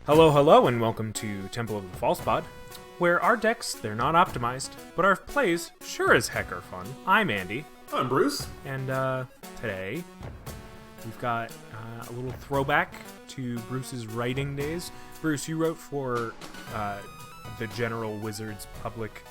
Hello, hello, and welcome to Temple of the False Pod, where our decks, they're not optimized, but our plays sure as heck are fun. I'm Andy. I'm Bruce. And today, we've got a little throwback to Bruce's writing days. Bruce, you wrote for the general Wizards public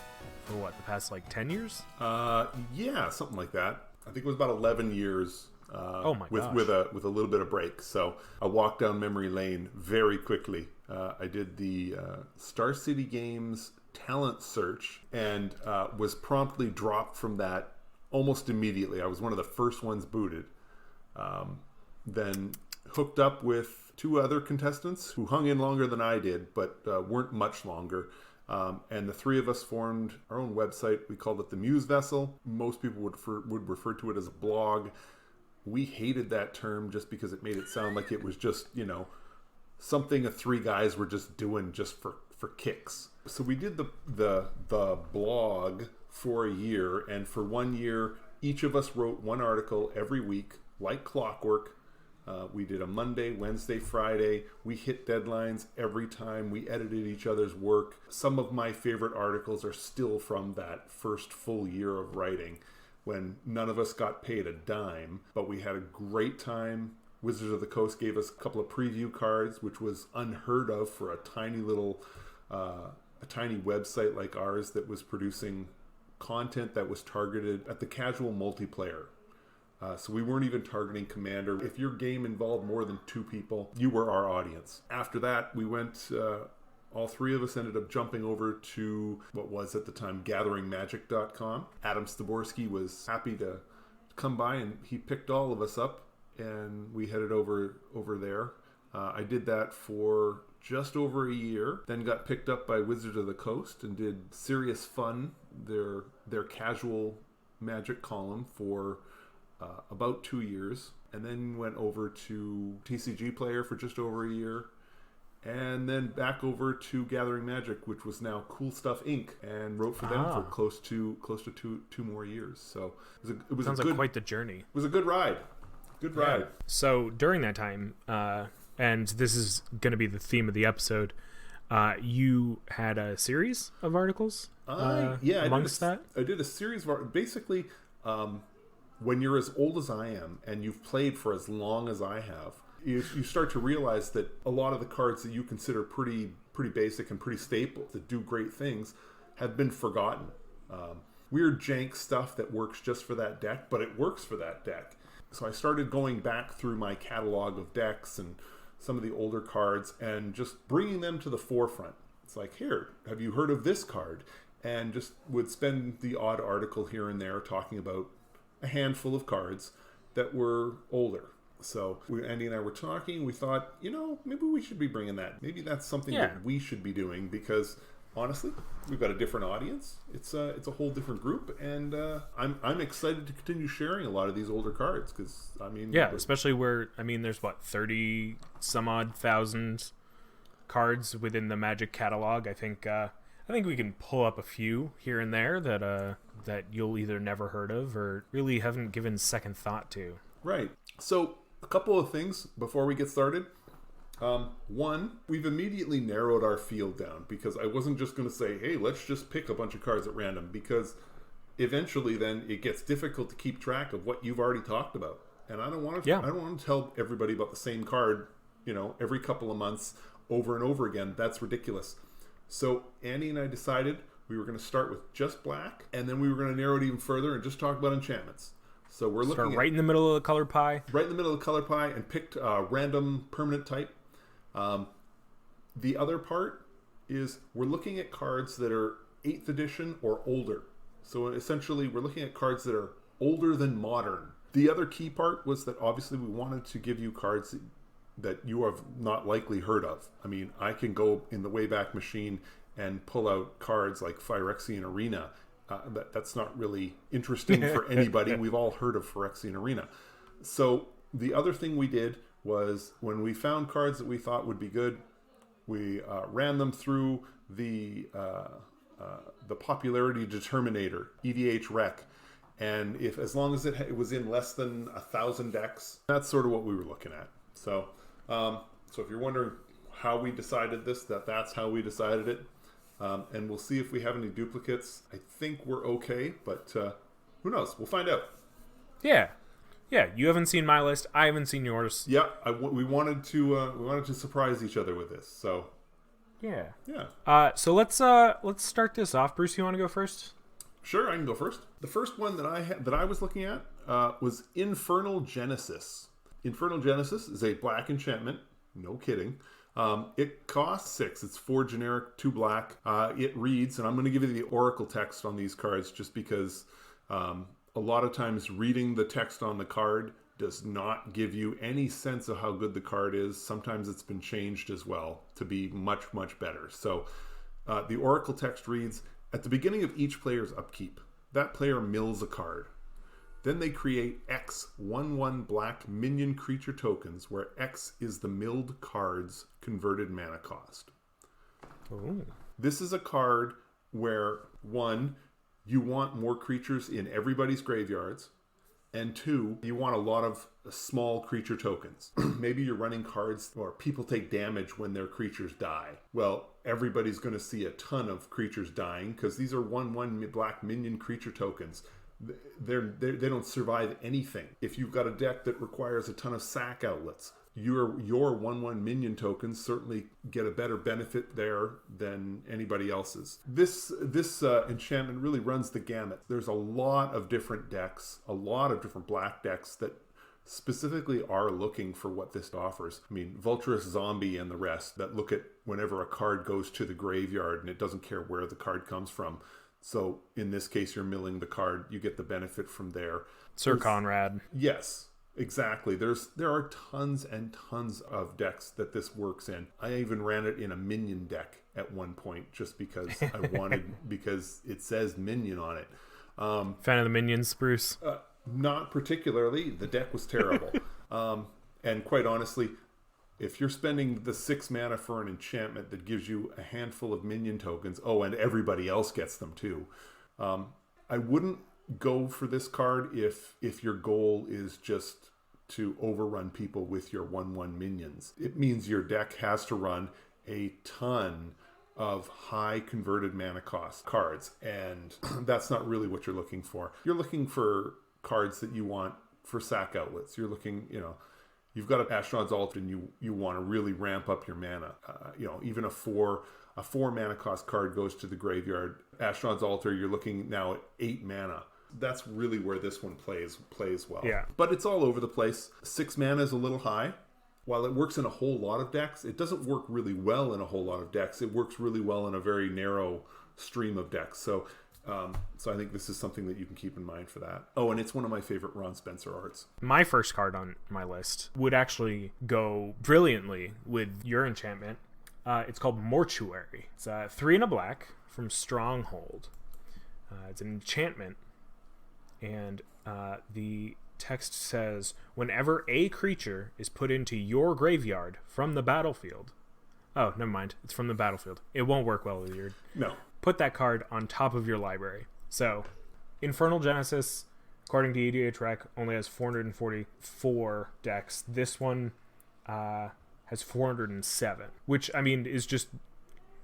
for what, the past 10 years? Yeah, something like that. I think it was about 11 years. Oh my gosh. With a little bit of break. So I walked down memory lane very quickly. I did the Star City Games talent search and was promptly dropped from that almost immediately. I was one of the first ones booted. Then hooked up with two other contestants who hung in longer than I did, but weren't much longer. And the three of us formed our own website. We called it the Muse Vessel. Most people would refer to it as a blog. We hated that term just because it made it sound like it was just, something the three guys were just doing just for kicks. So we did the blog for a year, and for 1 year, each of us wrote one article every week, like clockwork. We did a Monday, Wednesday, Friday. We hit deadlines every time. We edited each other's work. Some of my favorite articles are still from that first full year of writing, when none of us got paid a dime, but we had a great time. Wizards of the Coast gave us a couple of preview cards, which was unheard of for a tiny little, a tiny website like ours that was producing content that was targeted at the casual multiplayer. So we weren't even targeting Commander. If your game involved more than two people, you were our audience. After that, we went... all three of us ended up jumping over to what was at the time gatheringmagic.com. Adam Staborski was happy to come by, and he picked all of us up, and we headed over there. I did that for just over a year, then got picked up by Wizards of the Coast and did Serious Fun, their casual Magic column, for about 2 years, and then went over to TCG Player for just over a year. And then back over to Gathering Magic, which was now Cool Stuff Inc., and wrote for them for close to two more years. So it was Sounds like quite the journey. It was a good ride. Good ride. Yeah. So during that time, and this is going to be the theme of the episode, you had a series of articles. Amongst that, I did a series of basically. When you're as old as I am and you've played for as long as I have, you start to realize that a lot of the cards that you consider pretty basic and pretty staple that do great things have been forgotten. Weird jank stuff that works just for that deck, but it works for that deck. So I started going back through my catalog of decks and some of the older cards and just bringing them to the forefront. It's like, here, have you heard of this card? And just would spend the odd article here and there talking about a handful of cards that were older. So Andy and I were talking. We thought, maybe we should be bringing that. Maybe that's something that we should be doing, because honestly, we've got a different audience. It's a whole different group, and I'm excited to continue sharing a lot of these older cards, because especially where there's 30 some odd thousand cards within the Magic catalog. I think we can pull up a few here and there that you'll either never heard of or really haven't given second thought to. Right. So a couple of things before we get started. One, we've immediately narrowed our field down, because I wasn't just going to say, hey, let's just pick a bunch of cards at random, because eventually then it gets difficult to keep track of what you've already talked about. And I don't want to tell everybody about the same card, every couple of months over and over again. That's ridiculous. So Andy and I decided we were going to start with just black, and then we were going to narrow it even further and just talk about enchantments. So we're looking right in the middle of the color pie. Right in the middle of the color pie, and picked a random permanent type. The other part is we're looking at cards that are 8th edition or older. So essentially we're looking at cards that are older than modern. The other key part was that obviously we wanted to give you cards that you have not likely heard of. I can go in the Wayback Machine and pull out cards like Phyrexian Arena. That's not really interesting for anybody. We've all heard of Phyrexian Arena. So the other thing we did was, when we found cards that we thought would be good, we ran them through the popularity determinator, EDHREC. And as long as it was in less than 1,000 decks, that's sort of what we were looking at. So if you're wondering how we decided this, that's how we decided it. And we'll see if we have any duplicates. I think we're okay, but who knows? We'll find out. Yeah. Yeah, you haven't seen my list. I haven't seen yours. Yeah, we wanted to surprise each other with this. So yeah. So let's start this off. Bruce, you want to go first? Sure, I can go first. The first one that I was looking at was Infernal Genesis. Infernal Genesis is a black enchantment. No kidding. It costs 6. It's 4 generic, 2 black. It reads, and I'm going to give you the oracle text on these cards just because a lot of times reading the text on the card does not give you any sense of how good the card is. Sometimes it's been changed as well to be much, much better. So the oracle text reads, at the beginning of each player's upkeep, that player mills a card. Then they create X 1/1 black minion creature tokens, where X is the milled card's converted mana cost. Ooh. This is a card where, 1, you want more creatures in everybody's graveyards, and 2, you want a lot of small creature tokens. Maybe you're running cards or people take damage when their creatures die. Well, everybody's going to see a ton of creatures dying because these are 1/1 black minion creature tokens. They don't survive anything. If you've got a deck that requires a ton of sack outlets, your 1/1 minion tokens certainly get a better benefit there than anybody else's. This enchantment really runs the gamut. There's a lot of different decks, a lot of different black decks that specifically are looking for what this offers. I mean, Vulturous Zombie and the rest that look at whenever a card goes to the graveyard and it doesn't care where the card comes from. So in this case, you're milling the card. You get the benefit from there. Sir Conrad. Yes, exactly. There are tons and tons of decks that this works in. I even ran it in a minion deck at one point just because I wanted, because it says minion on it. Fan of the minions, Bruce? Not particularly. The deck was terrible. And quite honestly, if you're spending the 6 mana for an enchantment that gives you a handful of minion tokens, and everybody else gets them too, I wouldn't go for this card if your goal is just to overrun people with your 1/1 minions. It means your deck has to run a ton of high converted mana cost cards, and that's not really what you're looking for. You're looking for cards that you want for sack outlets. You're looking, you've got an Ashnod's Altar and you want to really ramp up your mana. Even a 4 mana cost card goes to the graveyard. Ashnod's Altar, you're looking now at 8 mana. That's really where this one plays well. Yeah. But it's all over the place. 6 mana is a little high. While it works in a whole lot of decks, it doesn't work really well in a whole lot of decks. It works really well in a very narrow stream of decks. So I think this is something that you can keep in mind for that. Oh, and it's one of my favorite Ron Spencer arts. My first card on my list would actually go brilliantly with your enchantment. It's called Mortuary. It's 3 and a black from Stronghold. It's an enchantment, and the text says, whenever a creature is put into your graveyard from the battlefield... Oh, never mind. It's from the battlefield. It won't work well with your... No. Put that card on top of your library. So, Infernal Genesis, according to EDHREC, only has 444 decks. This one has 407, which, is just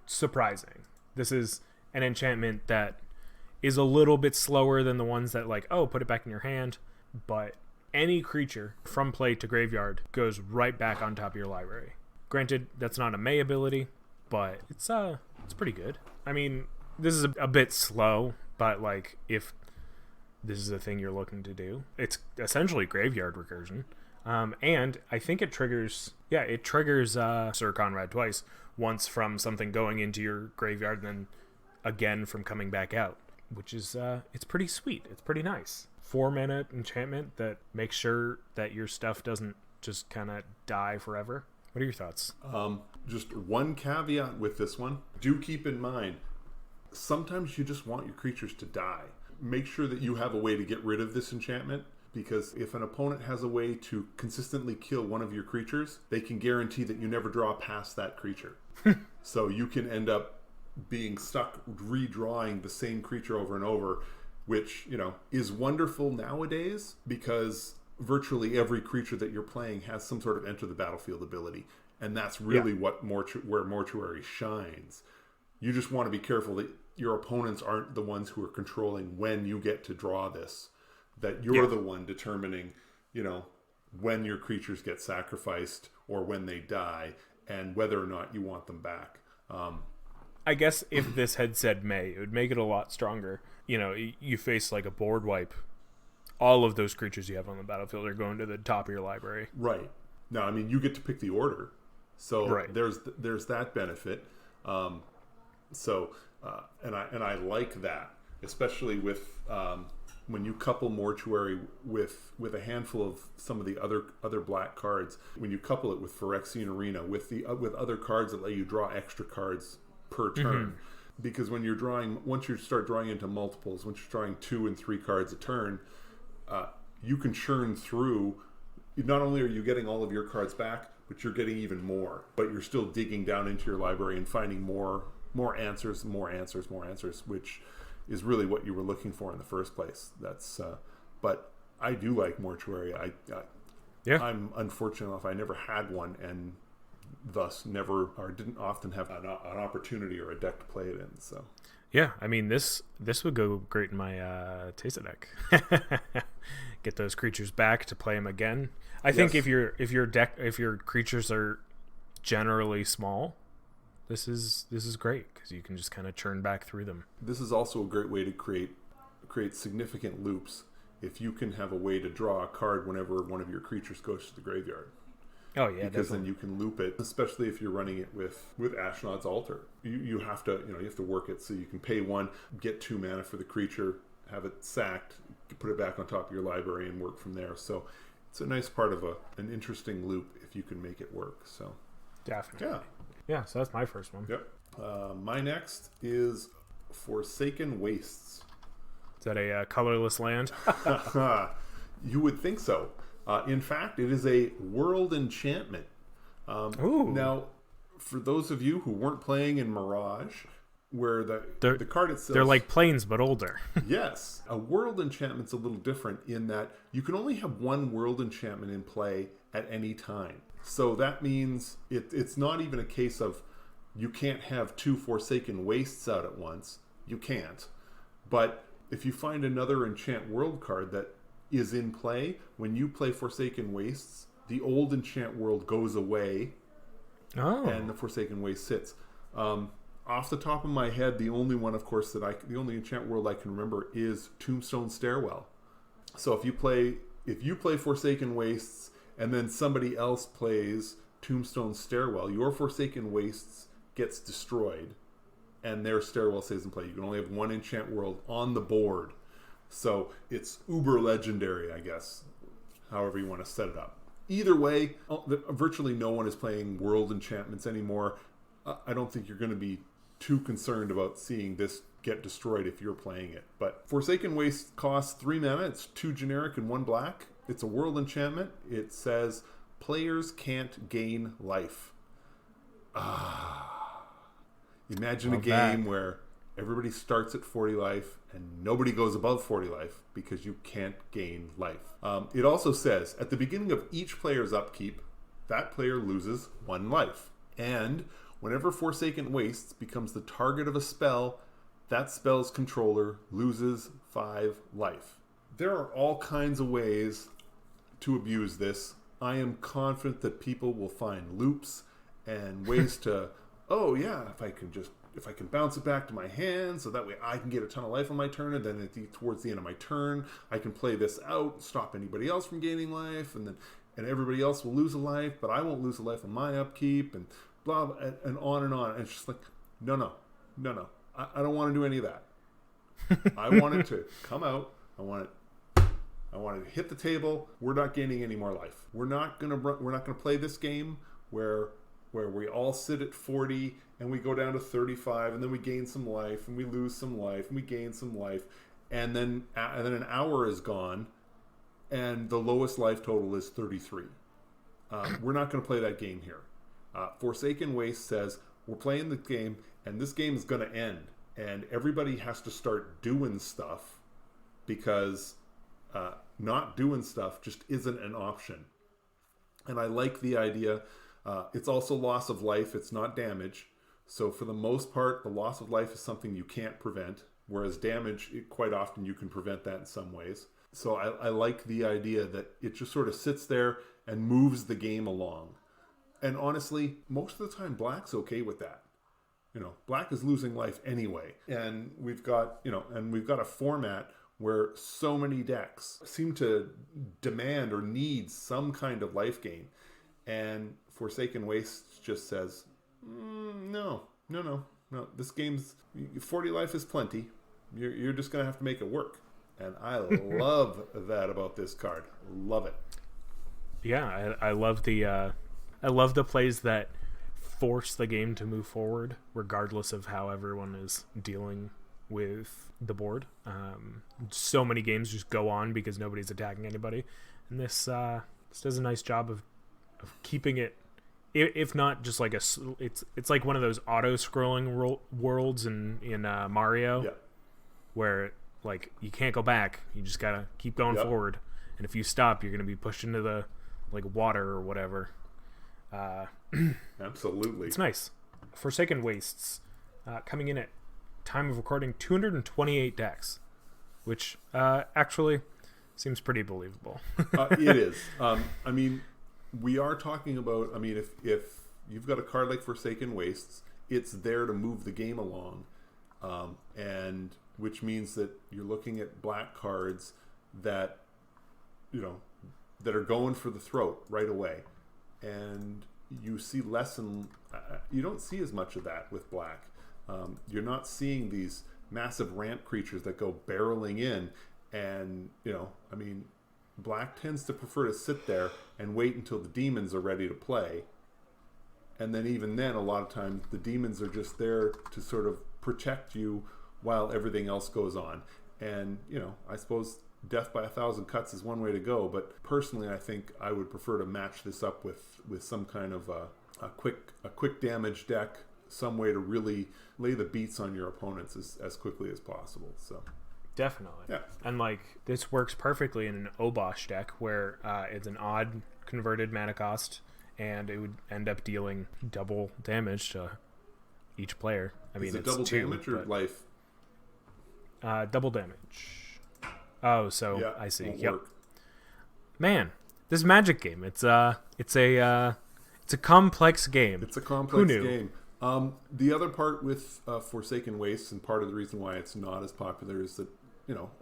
surprising. This is an enchantment that is a little bit slower than the ones that, put it back in your hand, but any creature from play to graveyard goes right back on top of your library. Granted, that's not a May ability, but it's pretty good. This is a bit slow, but if this is a thing you're looking to do, it's essentially graveyard recursion. And I think it triggers Sir Conrad twice. Once from something going into your graveyard, and then again from coming back out, which is it's pretty sweet. It's pretty nice. 4 mana enchantment that makes sure that your stuff doesn't just kind of die forever. What are your thoughts? Just one caveat with this one. Do keep in mind, sometimes you just want your creatures to die. Make sure that you have a way to get rid of this enchantment, because if an opponent has a way to consistently kill one of your creatures, they can guarantee that you never draw past that creature. So you can end up being stuck redrawing the same creature over and over, which, is wonderful nowadays because virtually every creature that you're playing has some sort of enter the battlefield ability, and that's really what where Mortuary shines. You just want to be careful that your opponents aren't the ones who are controlling when you get to draw this, that you're the one determining, when your creatures get sacrificed or when they die, and whether or not you want them back. I guess if this had said May, it would make it a lot stronger. You face like a board wipe. All of those creatures you have on the battlefield are going to the top of your library. Right. Now, I mean, you get to pick the order. So there's that benefit. And I like that, especially with when you couple Mortuary with a handful of some of the other black cards. When you couple it with Phyrexian Arena with other cards that let you draw extra cards per turn, because when once you start drawing into multiples, once you're drawing 2 and 3 cards a turn, you can churn through. Not only are you getting all of your cards back, but you're getting even more. But you're still digging down into your library and finding more answers, which is really what you were looking for in the first place. That's but I do like Mortuary. I'm unfortunate enough I never had one, and thus didn't often have an opportunity or a deck to play it in. So yeah, I mean this would go great in my Tesa deck. Get those creatures back to play them again. I think if your creatures are generally small, this is great because you can just kind of churn back through them. This is also a great way to create significant loops if you can have a way to draw a card whenever one of your creatures goes to the graveyard. Oh yeah, because then you can loop it, especially if you're running it with Ashnod's Altar. You have to work it so you can pay 1, get 2 mana for the creature, have it sacked, put it back on top of your library, and work from there. So it's a nice part of an interesting loop if you can make it work. So definitely, yeah. So that's my first one. Yep. My next is Forsaken Wastes. Is that a colorless land? You would think so. In fact, it is a world enchantment. Now, for those of you who weren't playing in Mirage, where the card itself... They're like planes, but older. Yes. A world enchantment's a little different in that you can only have 1 world enchantment in play at any time. So that means it's not even a case of you can't have 2 Forsaken Wastes out at once. You can't. But if you find another Enchant World card that is in play, when you play Forsaken Wastes, the old Enchant World goes away, and the Forsaken Waste sits. Off the top of my head, the only one, of course, the only Enchant World I can remember is Tombstone Stairwell. So if you play Forsaken Wastes and then somebody else plays Tombstone Stairwell, your Forsaken Wastes gets destroyed, and their Stairwell stays in play. You can only have 1 Enchant World on the board. So it's uber legendary, I guess, however you want to set it up. Either way, virtually no one is playing world enchantments anymore. I don't think you're going to be too concerned about seeing this get destroyed if you're playing it. But Forsaken Waste costs 3 mana. It's 2 generic and 1 black. It's a world enchantment. It says players can't gain life. Imagine a game where everybody starts at 40 life and nobody goes above 40 life because you can't gain life. It also says at the beginning of each player's upkeep, that player loses 1 life. And whenever Forsaken Wastes becomes the target of a spell, that spell's controller loses 5 life. There are all kinds of ways to abuse this. I am confident that people will find loops and ways to, if I can bounce it back to my hand so that way I can get a ton of life on my turn, and then towards the end of my turn, I can play this out, stop anybody else from gaining life, and everybody else will lose a life, but I won't lose a life on my upkeep, and blah, blah, and on and on. And it's just like, no. I don't want to do any of that. I want it to come out. I want it to hit the table. We're not gaining any more life. We're not gonna play this game where we all sit at 40 and we go down to 35 and then we gain some life and we lose some life and we gain some life, and then an hour is gone and the lowest life total is 33. We're not going to play that game here. Forsaken Waste says we're playing the game and this game is going to end and everybody has to start doing stuff because not doing stuff just isn't an option. And I like the idea. It's also loss of life. It's not damage. So for the most part, the loss of life is something you can't prevent, whereas damage, quite often you can prevent that in some ways. So I like the idea that it just sort of sits there and moves the game along. And honestly, most of the time, Black's okay with that. Black is losing life anyway. And we've got a format where so many decks seem to demand or need some kind of life gain. And Forsaken Wastes just says, no. This game's 40 life is plenty. You're just going to have to make it work. And I love that about this card. Love it. Yeah, I love the plays that force the game to move forward, regardless of how everyone is dealing with the board. So many games just go on because nobody's attacking anybody, and this does a nice job of keeping it, if not just like it's like one of those auto scrolling worlds in Mario, yeah, where like you can't go back, you just gotta keep going forward, and if you stop, you're gonna be pushed into the like water or whatever. Absolutely, it's nice. Forsaken Wastes coming in at time of recording 228 decks, which actually seems pretty believable. It is. I mean, we are talking about, if you've got a card like Forsaken Wastes, it's there to move the game along, and which means that you're looking at black cards that that are going for the throat right away, and you see less and you don't see as much of that with black. You're not seeing these massive ramp creatures that go barreling in, and black tends to prefer to sit there and wait until the demons are ready to play, and then even then a lot of times the demons are just there to sort of protect you while everything else goes on. And I suppose death by 1,000 cuts is one way to go, but personally I think I would prefer to match this up with some kind of a quick damage deck, some way to really lay the beats on your opponents as quickly as possible. So definitely. Yeah. And like this works perfectly in an Obosh deck where it's an odd converted mana cost, and it would end up dealing double damage to each player. Is it it's double two, damage or life? Double damage. Oh, so Yeah, I see. won't Yep. work. Man, this Magic game, it's a complex game. It's a complex Who knew? game. The other part with Forsaken Wastes, and part of the reason why it's not as popular, is that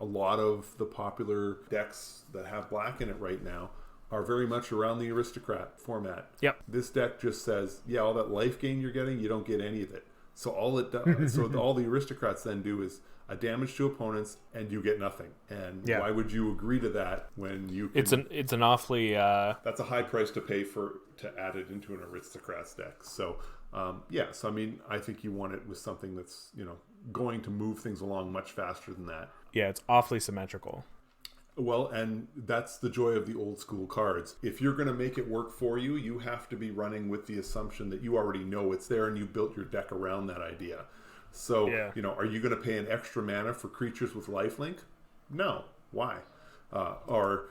a lot of the popular decks that have black in it right now are very much around the aristocrat format. Yep. This deck just says, all that life gain you're getting, you don't get any of it. So all it does, so all the aristocrats then do is a damage to opponents, and you get nothing. And why would you agree to that when you can, it's an awfully that's a high price to pay to add it into an aristocrats deck. So so I think you want it with something that's going to move things along much faster than that. Yeah, it's awfully symmetrical. Well, and that's the joy of the old school cards. If you're going to make it work for you, you have to be running with the assumption that you already know it's there and you built your deck around that idea. So, are you going to pay an extra mana for creatures with lifelink? No. Why? Or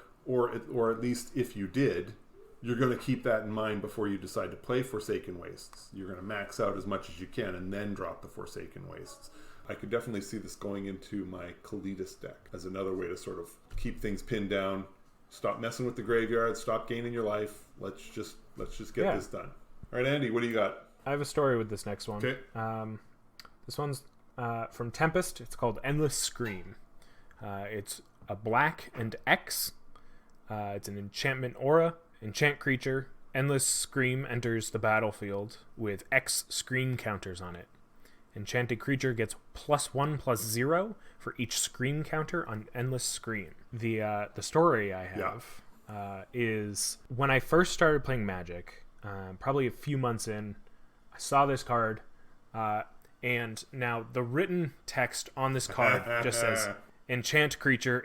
at least if you did, you're going to keep that in mind before you decide to play Forsaken Wastes. You're going to max out as much as you can and then drop the Forsaken Wastes. I could definitely see this going into my Kalitas deck as another way to sort of keep things pinned down. Stop messing with the graveyard. Stop gaining your life. Let's just get this done. All right, Andy, what do you got? I have a story with this next one. Okay. This one's from Tempest. It's called Endless Scream. It's a black and X. It's an enchantment aura. Enchant creature. Endless Scream enters the battlefield with X scream counters on it. Enchanted creature gets +1/+0 for each scream counter on Endless Scream. The story I have is when I first started playing Magic, probably a few months in, I saw this card, and now the written text on this card just says, enchanted creature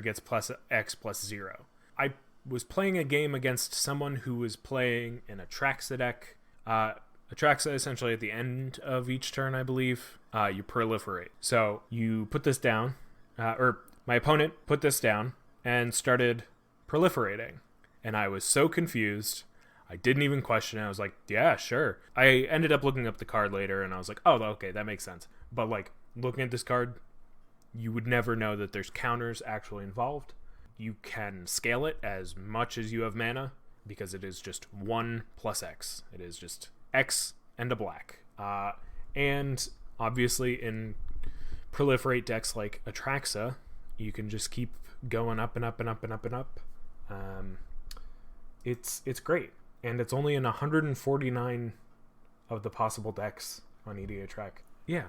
gets +X/+0. I was playing a game against someone who was playing an Atraxa deck. Atraxa, essentially at the end of each turn, I believe, you proliferate. So you put this down, or my opponent put this down, and started proliferating. And I was so confused. I didn't even question it. I was like, yeah, sure. I ended up looking up the card later, and I was like, oh, okay, that makes sense. But, like, looking at this card, you would never know that there's counters actually involved. You can scale it as much as you have mana, because it is just 1 plus X. It is just X and a black. And obviously in proliferate decks like Atraxa, you can just keep going up and up and up and up and up. It's great. And it's only in 149 of the possible decks on EDHREC. Yeah.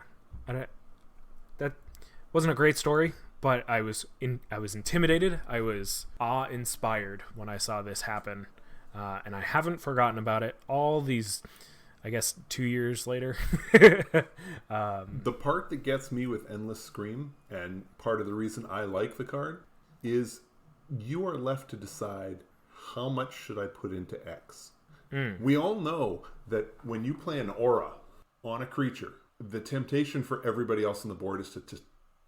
That wasn't a great story, but I was intimidated. I was awe-inspired when I saw this happen. And I haven't forgotten about it all these, I guess, 2 years later. The part that gets me with Endless Scream, and part of the reason I like the card, is you are left to decide how much should I put into X. We all know that when you play an aura on a creature, the temptation for everybody else on the board is to just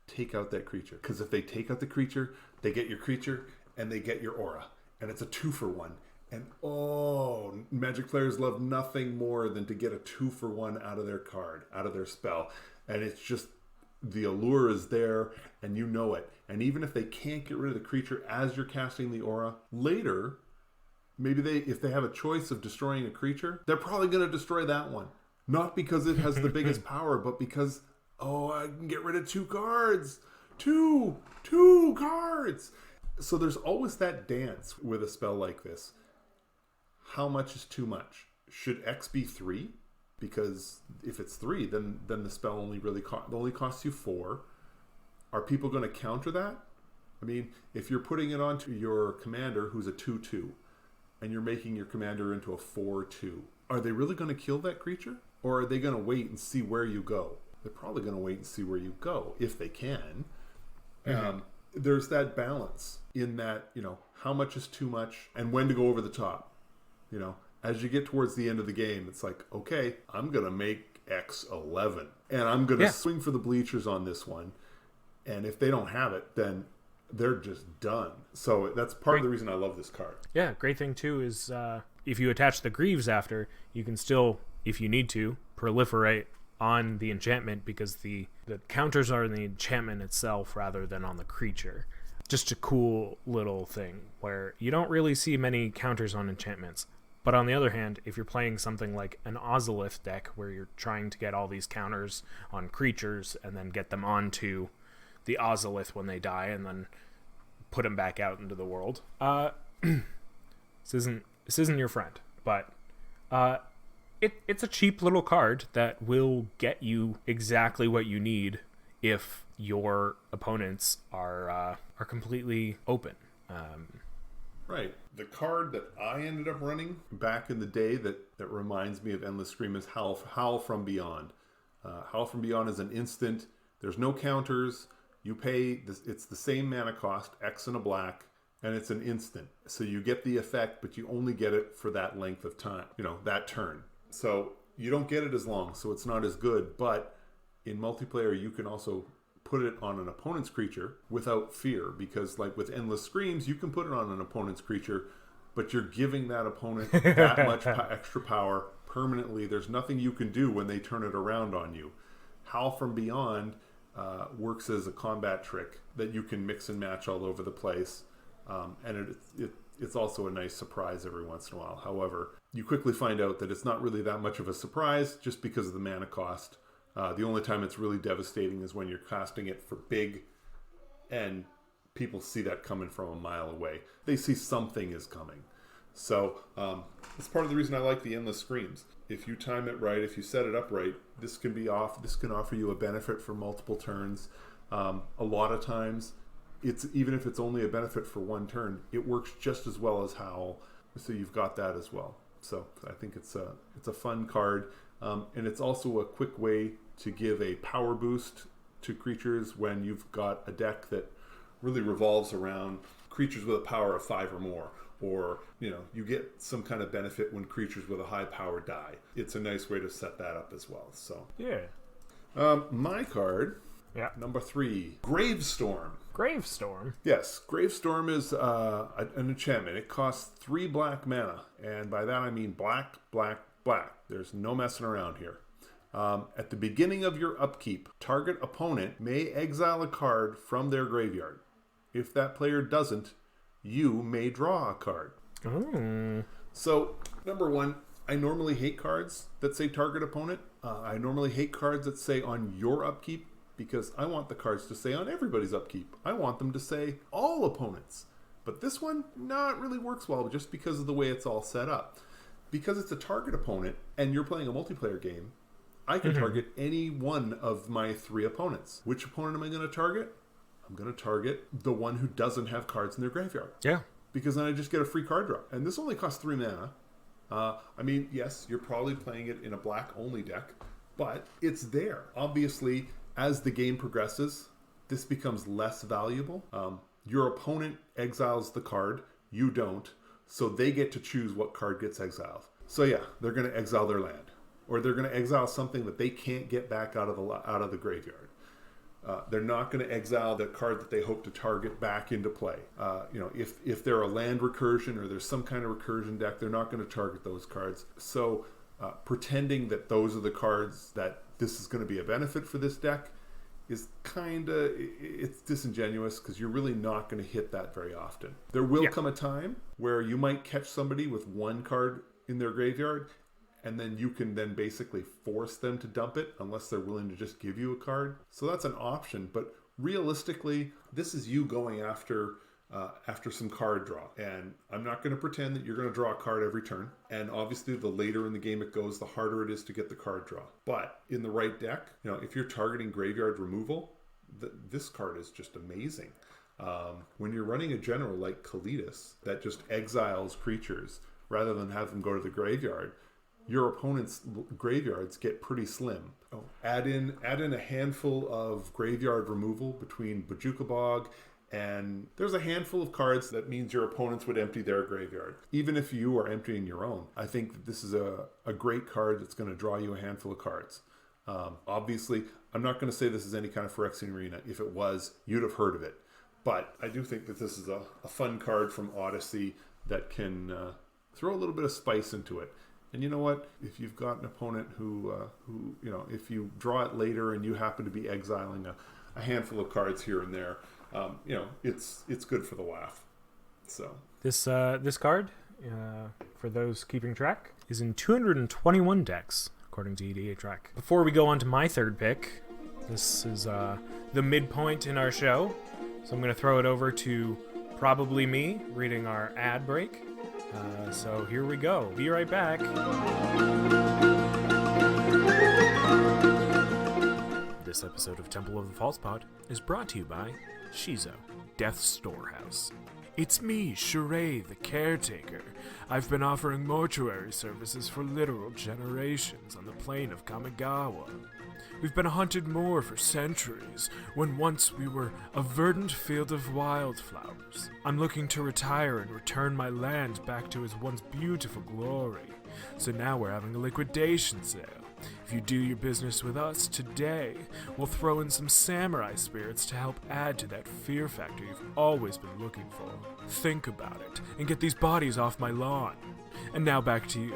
take out that creature. Because if they take out the creature, they get your creature, and they get your aura. And it's a 2-for-1. And Magic players love nothing more than to get a 2-for-1 out of their card, out of their spell. And it's just, the allure is there, and you know it. And even if they can't get rid of the creature as you're casting the aura, later, maybe if they have a choice of destroying a creature, they're probably going to destroy that one. Not because it has the biggest power, but because, I can get rid of 2 cards. Two cards. So there's always that dance with a spell like this. How much is too much? Should X be 3? Because if it's 3, then the spell only costs you 4. Are people going to counter that? I mean, if you're putting it onto your commander who's a 2/2, and you're making your commander into a 4/2, are they really going to kill that creature? Or are they going to wait and see where you go? They're probably going to wait and see where you go, if they can. There's that balance in that, how much is too much and when to go over the top. As you get towards the end of the game, it's like, okay, I'm going to make X 11. And I'm going to swing for the bleachers on this one. And if they don't have it, then they're just done. So that's part of the reason I love this card. Yeah, great thing too is if you attach the Greaves after, you can still, if you need to, proliferate on the enchantment because the counters are in the enchantment itself rather than on the creature. Just a cool little thing where you don't really see many counters on enchantments. But on the other hand, if you're playing something like an Ozolith deck where you're trying to get all these counters on creatures and then get them onto the Ozolith when they die and then put them back out into the world, this isn't your friend. But it's a cheap little card that will get you exactly what you need if your opponents are completely open. Right. The card that I ended up running back in the day that reminds me of Endless Scream is Howl from Beyond. Howl from Beyond is an instant. There's no counters. You pay, it's the same mana cost, X and a black, and it's an instant. So you get the effect, but you only get it for that length of time, that turn. So you don't get it as long, so it's not as good. But in multiplayer, you can also put it on an opponent's creature without fear, because like with Endless Screams, you can put it on an opponent's creature, but you're giving that opponent that much extra power permanently. There's nothing you can do when they turn it around on you. Howl from Beyond works as a combat trick that you can mix and match all over the place, and it's also a nice surprise every once in a while. However, you quickly find out that it's not really that much of a surprise just because of the mana cost. The only time it's really devastating is when you're casting it for big and people see that coming from a mile away. They see something is coming. So it's part of the reason I like the Endless Screams. If you time it right, if you set it up right, this can offer you a benefit for multiple turns. A lot of times, even if it's only a benefit for one turn, it works just as well as Howl. So you've got that as well. So I think it's a fun card. And it's also a quick way to give a power boost to creatures when you've got a deck that really revolves around creatures with a power of 5 or more. Or, you get some kind of benefit when creatures with a high power die. It's a nice way to set that up as well. So yeah. My card, number 3, Gravestorm. Gravestorm? Yes, Gravestorm is an enchantment. It costs 3 black mana, and by that I mean black, black, black. There's no messing around here. At the beginning of your upkeep, target opponent may exile a card from their graveyard. If that player doesn't, you may draw a card. Oh. So, number one, I normally hate cards that say target opponent. I normally hate cards that say on your upkeep, because I want the cards to say on everybody's upkeep. I want them to say all opponents. But this one, not really works well just because of the way it's all set up. Because it's a target opponent and you're playing a multiplayer game, I can target any one of my 3 opponents. Which opponent am I going to target? I'm going to target the one who doesn't have cards in their graveyard. Yeah. Because then I just get a free card draw. And this only costs 3 mana. I mean, yes, you're probably playing it in a black-only deck, but it's there. Obviously, as the game progresses, this becomes less valuable. Your opponent exiles the card, you don't, so they get to choose what card gets exiled. So yeah, they're going to exile their land, or they're going to exile something that they can't get back out of the graveyard. They're not going to exile the card that they hope to target back into play. If they're a land recursion or there's some kind of recursion deck, they're not going to target those cards. So pretending that those are the cards that this is going to be a benefit for this deck is it's disingenuous, because you're really not going to hit that very often. There will come a time where you might catch somebody with 1 card in their graveyard, and then you can then basically force them to dump it unless they're willing to just give you a card. So that's an option, but realistically, this is you going after some card draw. And I'm not going to pretend that you're going to draw a card every turn. And obviously, the later in the game it goes, the harder it is to get the card draw. But in the right deck, if you're targeting graveyard removal, this card is just amazing. When you're running a general like Kalidas that just exiles creatures rather than have them go to the graveyard, your opponent's graveyards get pretty slim. Add in a handful of graveyard removal between Bojuka Bog, and there's a handful of cards that means your opponents would empty their graveyard. Even if you are emptying your own, I think that this is a great card that's going to draw you a handful of cards. Obviously, I'm not going to say this is any kind of Phyrexian Arena. If it was, you'd have heard of it. But I do think that this is a fun card from Odyssey that can throw a little bit of spice into it. And you know what? If you've got an opponent who if you draw it later and you happen to be exiling a handful of cards here and there, it's good for the laugh. So this card, for those keeping track, is in 221 decks according to EDHREC. Before we go on to my third pick, this is the midpoint in our show, so I'm going to throw it over to probably me reading our ad break. So here we go. Be right back. This episode of Temple of the False Pod is brought to you by Shizo, Death's Storehouse. It's me, Sheree, the caretaker. I've been offering mortuary services for literal generations on the plain of Kamigawa. We've been a haunted moor for centuries, when once we were a verdant field of wildflowers. I'm looking to retire and return my land back to its once beautiful glory. So now we're having a liquidation sale. If you do your business with us today, we'll throw in some samurai spirits to help add to that fear factor you've always been looking for. Think about it, and get these bodies off my lawn. And now back to you.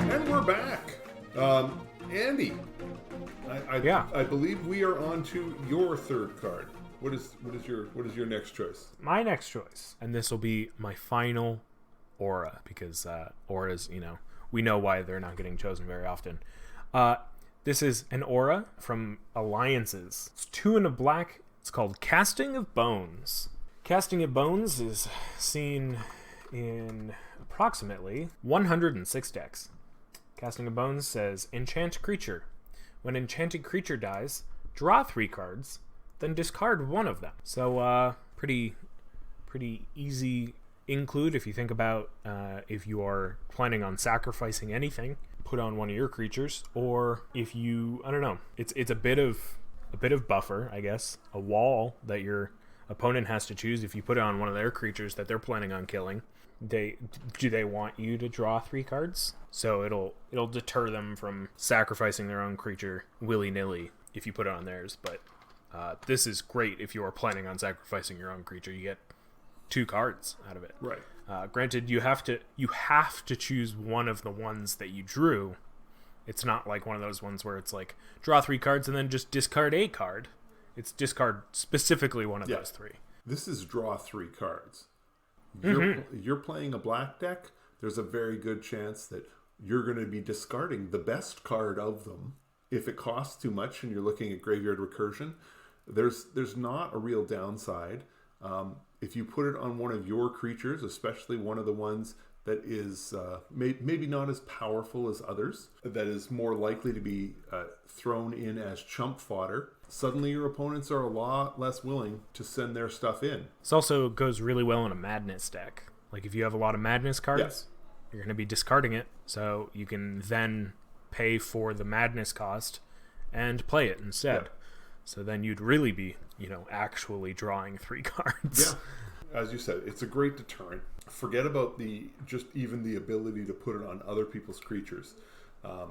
And we're back. Andy, I believe we are on to your third card. What is your next choice? My next choice, and this will be my final aura, because auras, we know why they're not getting chosen very often. This is an aura from Alliances. It's 2 and a black. It's called Casting of Bones. Casting of Bones is seen in approximately 106 decks. Casting of Bones says, enchant creature. When enchanted creature dies, draw 3 cards, then discard 1 of them. So, pretty easy include if you think about if you are planning on sacrificing anything, put on one of your creatures, or if you, I don't know, it's a bit of buffer, I guess, a wall that you're opponent has to choose if you put it on one of their creatures that they're planning on killing. Do they want you to draw 3 cards? So it'll deter them from sacrificing their own creature willy-nilly if you put it on theirs. But this is great if you are planning on sacrificing your own creature. You get 2 cards out of it. Right. Granted, you have to choose one of the ones that you drew. It's not like one of those ones where it's like draw 3 cards and then just discard a card. It's discard specifically one of those 3. This is draw 3 cards. Mm-hmm. You're playing a black deck. There's a very good chance that you're going to be discarding the best card of them. If it costs too much and you're looking at graveyard recursion, there's not a real downside. If you put it on one of your creatures, especially one of the ones that is maybe not as powerful as others, that is more likely to be thrown in as chump fodder, suddenly your opponents are a lot less willing to send their stuff in. This also goes really well in a Madness deck. Like if you have a lot of Madness cards, Yes. you're going to be discarding it, so you can then pay for the Madness cost and play it instead. Yeah. So then you'd really be, actually drawing 3 cards. Yeah. As you said, it's a great deterrent. Forget about even the ability to put it on other people's creatures.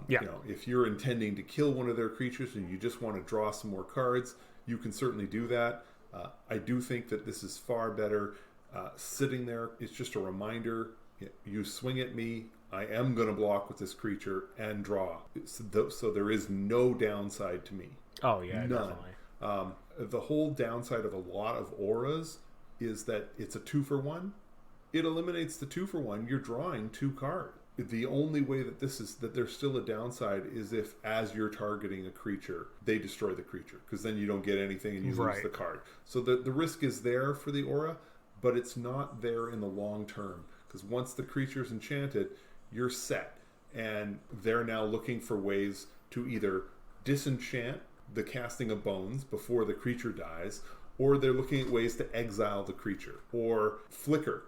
If you're intending to kill one of their creatures and you just want to draw some more cards, you can certainly do that. I do think that this is far better sitting there. It's just a reminder. You swing at me, I am going to block with this creature and draw. So there is no downside to me. Oh, yeah, None. definitely. The whole downside of a lot of auras is that it's a 2-for-1. It eliminates the 2-for-1. You're drawing 2 cards. The only way that there's still a downside is if, as you're targeting a creature, they destroy the creature, because then you don't get anything and you lose the card. So the risk is there for the aura, but it's not there in the long term, because once the creature's enchanted, you're set, and they're now looking for ways to either disenchant the casting of bones before the creature dies, or they're looking at ways to exile the creature, or flicker,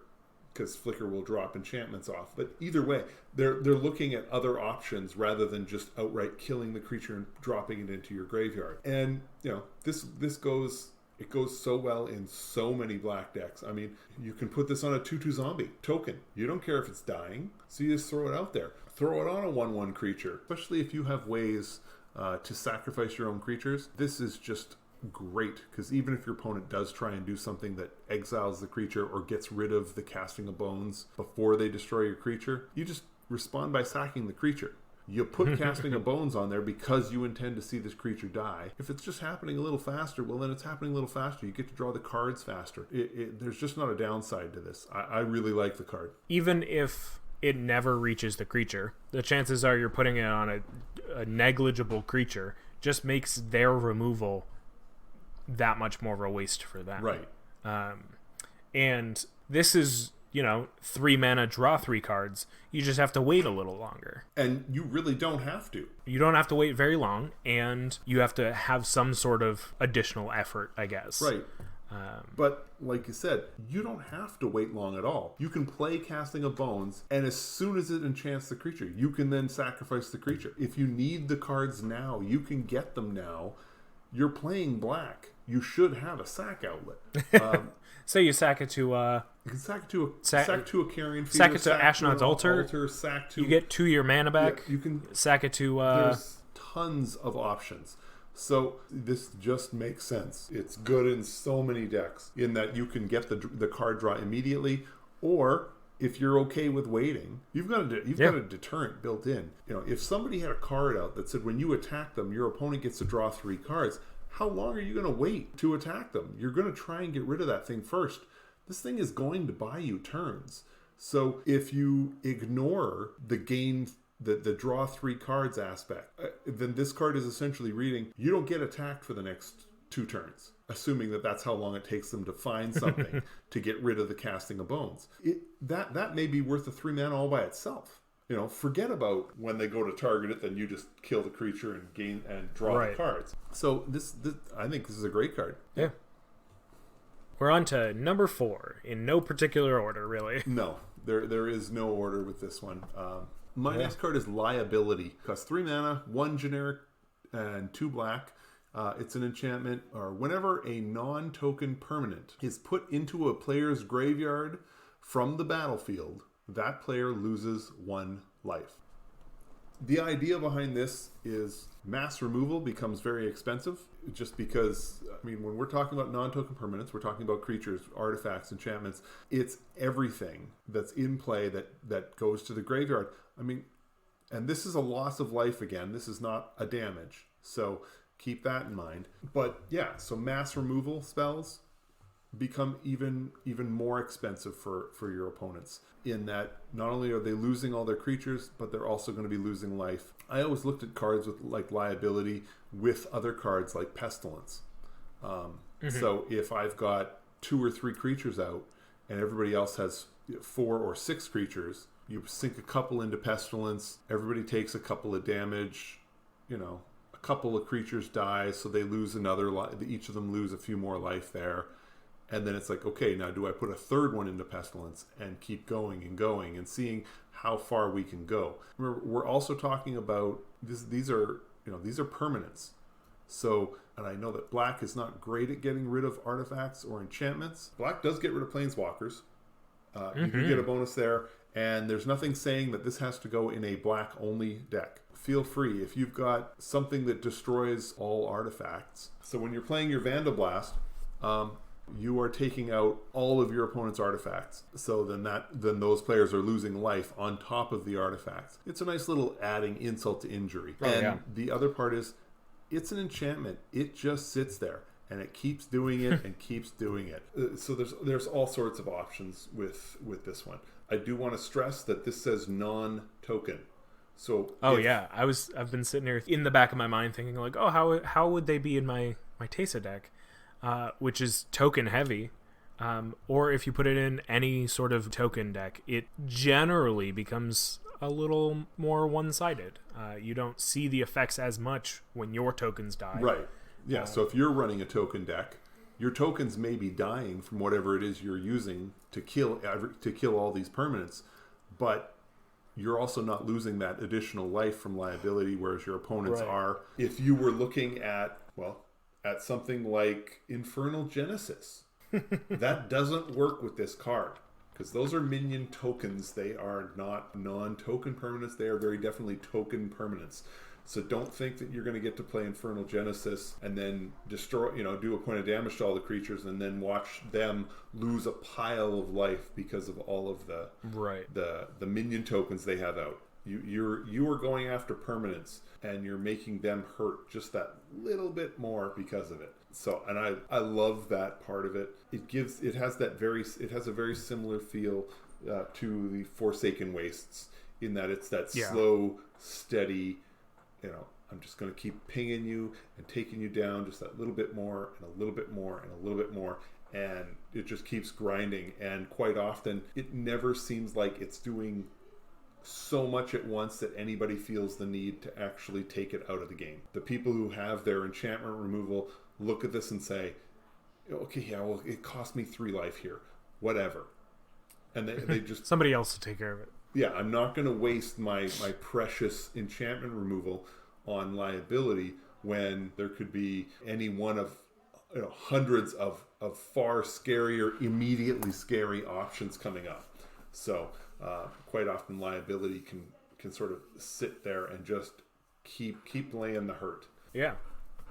because flicker will drop enchantments off. But either way, they're looking at other options rather than just outright killing the creature and dropping it into your graveyard. And this goes so well in so many black decks. I mean, you can put this on a 2/2 zombie token. You don't care if it's dying, so you just throw it out there. Throw it on a 1/1 creature, especially if you have ways to sacrifice your own creatures. This is just great, because even if your opponent does try and do something that exiles the creature or gets rid of the casting of bones before they destroy your creature, you just respond by sacking the creature. You put casting of bones on there because you intend to see this creature die. If it's just happening a little faster, well, then it's happening a little faster. You get to draw the cards faster. There's just not a downside to this. I really like the card. Even if it never reaches the creature, the chances are you're putting it on a negligible creature. Just makes their removal that much more of a waste for them. Right. And this is, 3 mana, draw 3 cards. You just have to wait a little longer. And you really don't have to. You don't have to wait very long, and you have to have some sort of additional effort, I guess. Right. But like you said, you don't have to wait long at all. You can play Casting of Bones, and as soon as it enchants the creature, you can then sacrifice the creature. If you need the cards now, you can get them now. You're playing black. You should have a sack outlet. So you sack it to you can sack it to a Carrion Feeder, sack it to Ashnod's Altar. Sack to, you get 2 your mana back. Yeah, you can sack it to. There's tons of options. So this just makes sense. It's good in so many decks in that you can get the card draw immediately, or if you're okay with waiting, you've got a deterrent built in. If somebody had a card out that said when you attack them, your opponent gets to draw 3 cards, how long are you going to wait to attack them? You're going to try and get rid of that thing first. This thing is going to buy you turns. So if you ignore the gain, the draw 3 cards aspect, then this card is essentially reading, you don't get attacked for the next 2 turns, assuming that that's how long it takes them to find something to get rid of the Casting of Bones. That may be worth a 3 mana all by itself. Forget about when they go to target it, then you just kill the creature and gain and draw the cards. So this I think this is a great card. Yeah. We're on to number 4 in no particular order, really. No, there is no order with this one. My next card is Liability. Costs 3 mana, 1 generic, and 2 black. It's an enchantment, or whenever a non-token permanent is put into a player's graveyard from the battlefield, that player loses 1 life. The idea behind this is mass removal becomes very expensive, just because, I mean, when we're talking about non-token permanents, we're talking about creatures, artifacts, enchantments. It's everything that's in play that goes to the graveyard. I mean, and this is a loss of life again. This is not a damage. So keep that in mind. But yeah, so mass removal spells become even more expensive for your opponents, in that not only are they losing all their creatures, but they're also going to be losing life. I always looked at cards with like liability with other cards like Pestilence. So if I've got 2 or 3 creatures out and everybody else has 4 or 6 creatures, you sink a couple into Pestilence, everybody takes a couple of damage, a couple of creatures die, so they lose another each of them lose a few more life there. And then it's like, okay, now do I put a 3rd one into Pestilence and keep going and seeing how far we can go? Remember, we're also talking about these are permanents. So, and I know that Black is not great at getting rid of artifacts or enchantments. Black does get rid of planeswalkers. You do get a bonus there, and there's nothing saying that this has to go in a Black only deck. Feel free, if you've got something that destroys all artifacts. So when you're playing your Vandalblast, you are taking out all of your opponent's artifacts. So then those players are losing life on top of the artifacts. It's a nice little adding insult to injury. The other part is, it's an enchantment. It just sits there and it keeps doing it and keeps doing it. So there's all sorts of options with this one. I do want to stress that this says non-token. So I've been sitting here in the back of my mind thinking like, oh, how would they be in my Teysa deck? Which is token heavy, or if you put it in any sort of token deck, it generally becomes a little more one-sided. You don't see the effects as much when your tokens die. Right. Yeah. So if you're running a token deck, your tokens may be dying from whatever it is you're using to kill all these permanents, but you're also not losing that additional life from liability, whereas your opponents are. If you were looking at something like Infernal Genesis, that doesn't work with this card, because those are minion tokens. They are not non-token permanents. They are very definitely token permanents. So don't think that you're going to get to play Infernal Genesis and then destroy, do a point of damage to all the creatures and then watch them lose a pile of life because of all of the minion tokens they have out. You are going after permanents, and you're making them hurt just that little bit more because of it. So, and I love that part of it. It has a very similar feel to the Forsaken Wastes, in that it's that slow, steady, I'm just going to keep pinging you and taking you down just that little bit more and a little bit more and a little bit more. And it just keeps grinding. And quite often, it never seems like it's doing so much at once that anybody feels the need to actually take it out of the game. The people who have their enchantment removal look at this and say, okay, yeah, well, it cost me 3 life here, whatever. And they just... Somebody else to take care of it. Yeah, I'm not going to waste my precious enchantment removal on liability when there could be any one of hundreds of far scarier, immediately scary options coming up. So quite often liability can sort of sit there and just keep laying the hurt. Yeah.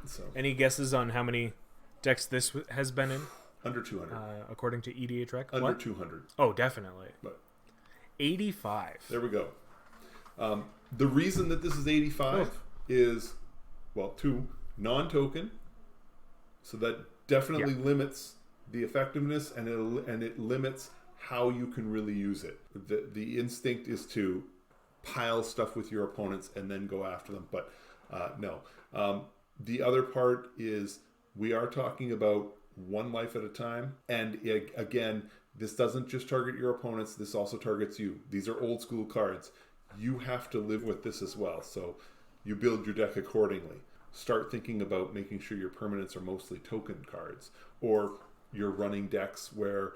So any guesses on how many decks this has been in? Under 200. According to EDHREC? Under 200. Oh, definitely. But 85. There we go. The reason that this is 85 is, well, 2, non-token. So that definitely limits the effectiveness, and it limits how you can really use it. The instinct is to pile stuff with your opponents and then go after them. But no. The other part is we are talking about 1 life at a time. And again, this doesn't just target your opponents. This also targets you. These are old school cards. You have to live with this as well. So you build your deck accordingly. Start thinking about making sure your permanents are mostly token cards, or you're running decks where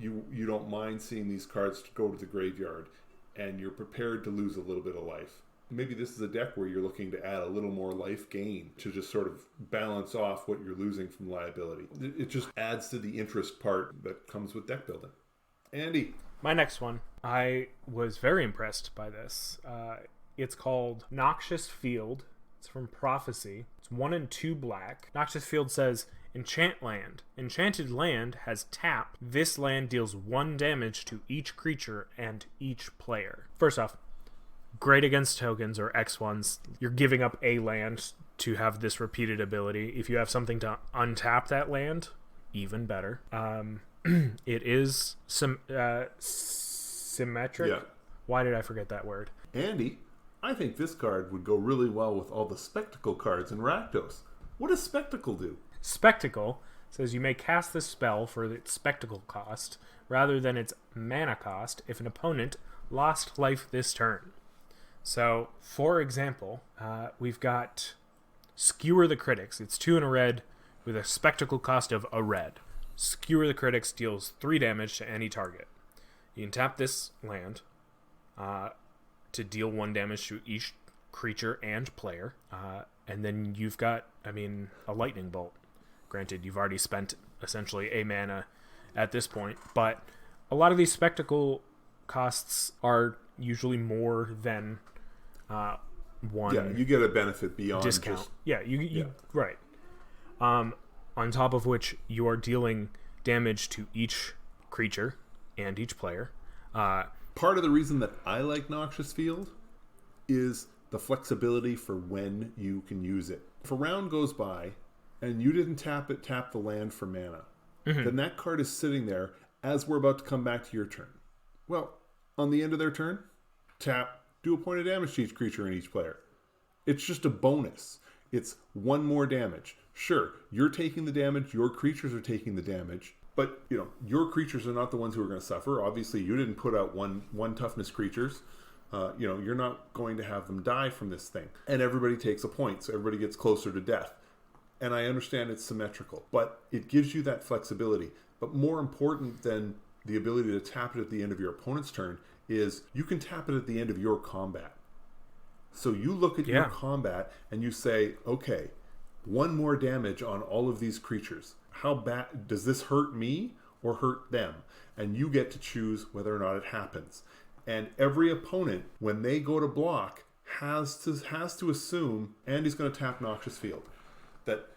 you don't mind seeing these cards go to the graveyard, and you're prepared to lose a little bit of life. maybe this is a deck where you're looking to add a little more life gain to just sort of balance off what you're losing from liability. It just adds to the interest part that comes with deck building. Andy. My next one, I was very impressed by this. It's called Noxious Field. It's from Prophecy. It's 1 and 2 black. Noxious Field says, Enchant land. Enchanted land has tap. This land deals 1 damage to each creature and each player. First off, great against tokens or X1s. You're giving up a land to have this repeated ability. If you have something to untap that land, even better. It is symmetric. Yeah. Why did I forget that word? Andy, I think this card would go really well with all the Spectacle cards in Rakdos. What does Spectacle do? Spectacle says you may cast this spell for its Spectacle cost rather than its mana cost if an opponent lost life this turn. So, for example, we've got Skewer the Critics. It's 2 and a red with a Spectacle cost of a red. Skewer the Critics deals 3 damage to any target. You can tap this land to deal 1 damage to each creature and player. And then you've got, a Lightning Bolt. Granted, you've already spent essentially a mana at this point, but a lot of these Spectacle costs are usually more than one. Yeah, you get a benefit beyond discount. Just... Yeah, you right. On top of which you are dealing damage to each creature and each player. Part of the reason that I like Noxious Field is the flexibility for when you can use it. If a round goes by and you didn't tap the land for mana, then that card is sitting there as we're about to come back to your turn. Well, on the end of their turn, tap, do a point of damage to each creature and each player. It's just a bonus. It's 1 more damage. Sure, you're taking the damage, your creatures are taking the damage, but your creatures are not the ones who are going to suffer. Obviously, you didn't put out one toughness creatures. You're not going to have them die from this thing. And everybody takes a point, so everybody gets closer to death. And I understand it's symmetrical, but it gives you that flexibility. But more important than the ability to tap it at the end of your opponent's turn is you can tap it at the end of your combat. So you look at your combat and you say, okay, 1 more damage on all of these creatures. How bad does this hurt me or hurt them? And you get to choose whether or not it happens. And every opponent, when they go to block, has to assume Andy's going to tap Noxious Field, that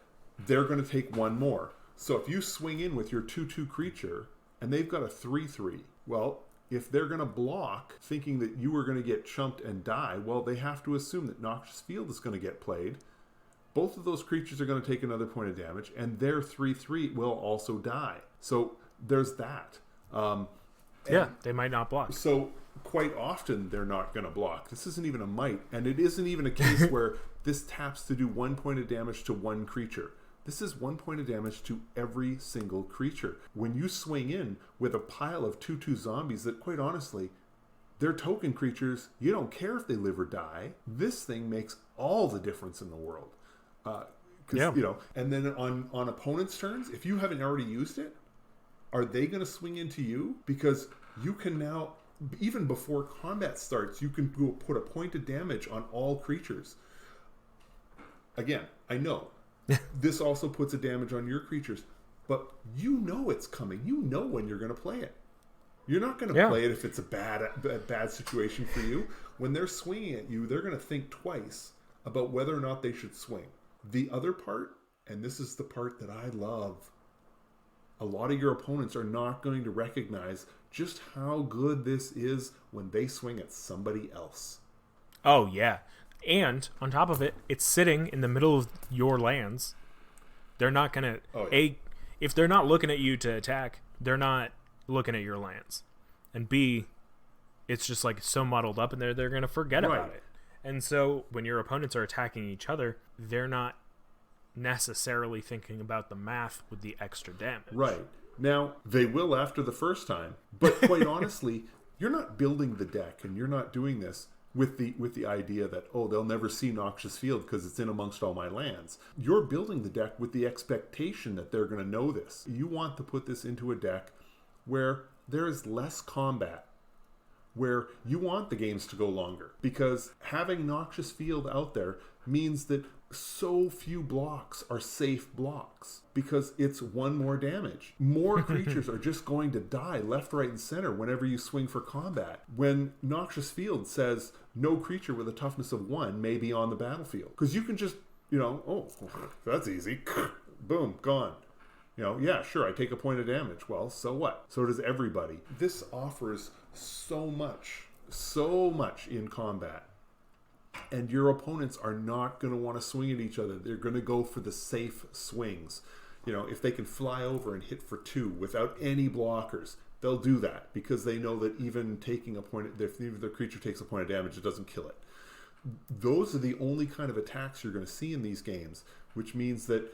they're going to take 1 more. So if you swing in with your 2/2 creature and they've got a 3/3, well, if they're going to block thinking that you are going to get chumped and die, well, they have to assume that Noxious Field is going to get played. Both of those creatures are going to take another point of damage, and their 3/3 will also die. So there's that. They might not block. So quite often they're not going to block. This isn't even a might, and it isn't even a case where this taps to do 1 point of damage to 1 creature. This is 1 point of damage to every single creature. When you swing in with a pile of 2/2 zombies that, quite honestly, they're token creatures, you don't care if they live or die. This thing makes all the difference in the world. And then on opponents' turns, if you haven't already used it, are they going to swing into you? Because you can now, even before combat starts, you can go put a point of damage on all creatures. Again, I know this also puts a damage on your creatures, but you know it's coming. You know when you're going to play it. You're not going to play it if it's a bad situation for you. When they're swinging at you, they're going to think twice about whether or not they should swing. The other part, and this is the part that I love, a lot of your opponents are not going to recognize just how good this is when they swing at somebody else. Oh, yeah. And on top of it, it's sitting in the middle of your lands. They're not going to... if they're not looking at you to attack, they're not looking at your lands. And B, it's just like so muddled up in there, they're going to forget about it. And so when your opponents are attacking each other, they're not necessarily thinking about the math with the extra damage. Right. Now, they will after the first time, but quite honestly, you're not building the deck and you're not doing this with the idea that, they'll never see Noxious Field because it's in amongst all my lands. You're building the deck with the expectation that they're going to know this. You want to put this into a deck where there is less combat, where you want the games to go longer, because having Noxious Field out there means that so few blocks are safe blocks, because it's one more damage. More creatures are just going to die left, right, and center whenever you swing for combat. When Noxious Field says no creature with a toughness of 1 may be on the battlefield, because you can just, oh, that's easy. Boom, gone. Yeah, sure, I take a point of damage. Well, so what? So does everybody. This offers so much in combat. And your opponents are not going to want to swing at each other. They're going to go for the safe swings. If they can fly over and hit for 2 without any blockers, they'll do that, because they know that even taking a point, if even their creature takes a point of damage, it doesn't kill it. Those are the only kind of attacks you're going to see in these games, which means that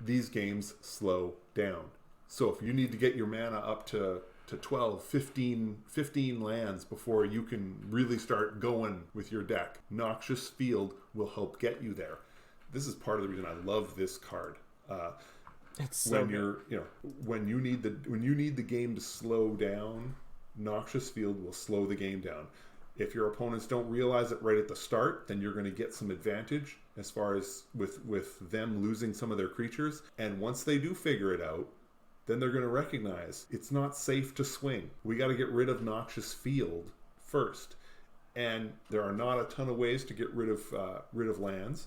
these games slow down. So if you need to get your mana up to 12, 15 lands before you can really start going with your deck, Noxious Field will help get you there. This is part of the reason I love this card. It's so when you need the game to slow down, Noxious Field will slow the game down. If your opponents don't realize it right at the start, then you're going to get some advantage as far as with them losing some of their creatures. And once they do figure it out, then they're going to recognize it's not safe to swing. We got to get rid of Noxious Field first. And there are not a ton of ways to get rid of lands.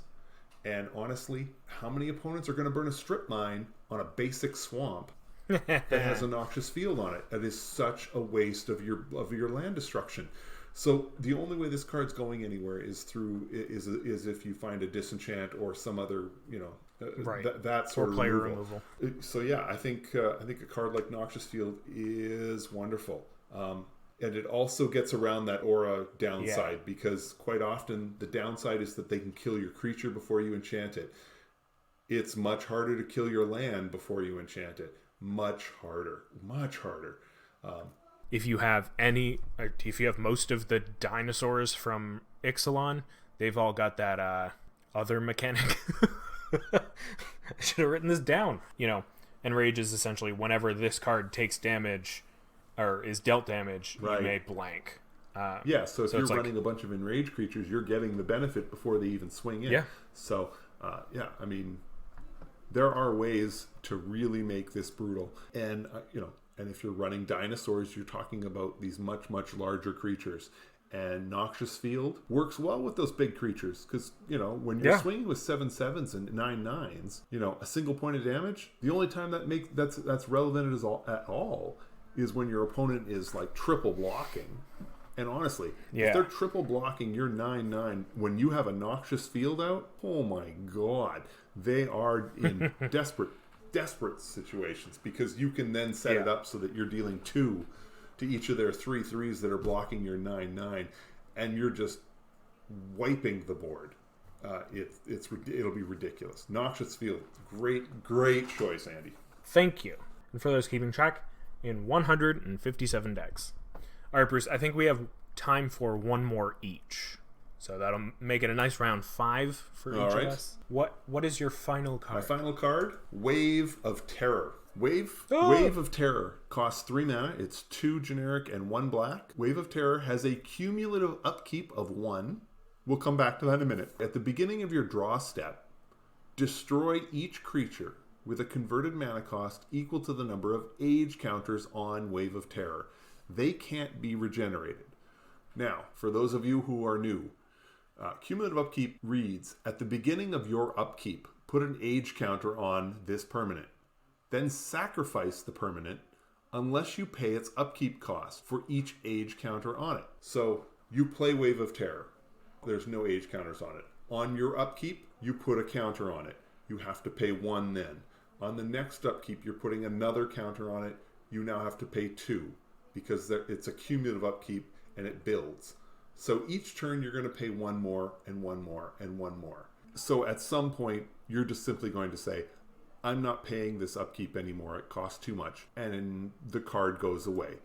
And honestly, how many opponents are going to burn a strip mine on a basic swamp that has a Noxious Field on it? That is such a waste of your land destruction. So the only way this card's going anywhere is if you find a disenchant or some other right. that sort of player removal. So yeah, I think a card like Noxious Field is wonderful, and it also gets around that aura downside, because quite often the downside is that they can kill your creature before you enchant it. It's much harder to kill your land before you enchant it. Much harder. If you have most of the dinosaurs from Ixalan, they've all got that other mechanic. I should have written this down. Enrage is essentially whenever this card takes damage or is dealt damage, right, you may blank. So if you're running a bunch of enraged creatures, you're getting the benefit before they even swing in. Yeah. So, I mean, there are ways to really make this brutal. And, and if you're running dinosaurs, you're talking about these much, much larger creatures. And Noxious Field works well with those big creatures, because, when you're swinging with 7/7s and 9/9s, a single point of damage, the only time that's relevant at all is when your opponent is like triple blocking. And honestly, if they're triple blocking your 9/9, when you have a Noxious Field out, oh my god, they are in desperate situations, because you can then set it up so that you're dealing 2 to each of their 3/3s that are blocking your 9/9, and you're just wiping the board. It'll be ridiculous. Noxious Field, great choice, Andy. Thank you. And for those keeping track, in 157 decks. All right, Bruce, I think we have time for one more each. So that'll make it a nice round 5 for each of us. What is your final card? My final card, Wave of Terror. Wave of Terror costs 3 mana. It's 2 generic and 1 black. Wave of Terror has a cumulative upkeep of 1. We'll come back to that in a minute. At the beginning of your draw step, destroy each creature with a converted mana cost equal to the number of age counters on Wave of Terror. They can't be regenerated. Now, for those of you who are new, cumulative upkeep reads, at the beginning of your upkeep, put an age counter on this permanent. Then sacrifice the permanent unless you pay its upkeep cost for each age counter on it. So you play Wave of Terror. There's no age counters on it. On your upkeep, you put a counter on it. You have to pay 1 then. On the next upkeep, you're putting another counter on it. You now have to pay 2 because it's a cumulative upkeep and it builds. So each turn you're going to pay 1 more and 1 more and 1 more. So at some point, you're just simply going to say, I'm not paying this upkeep anymore. It costs too much. And then the card goes away.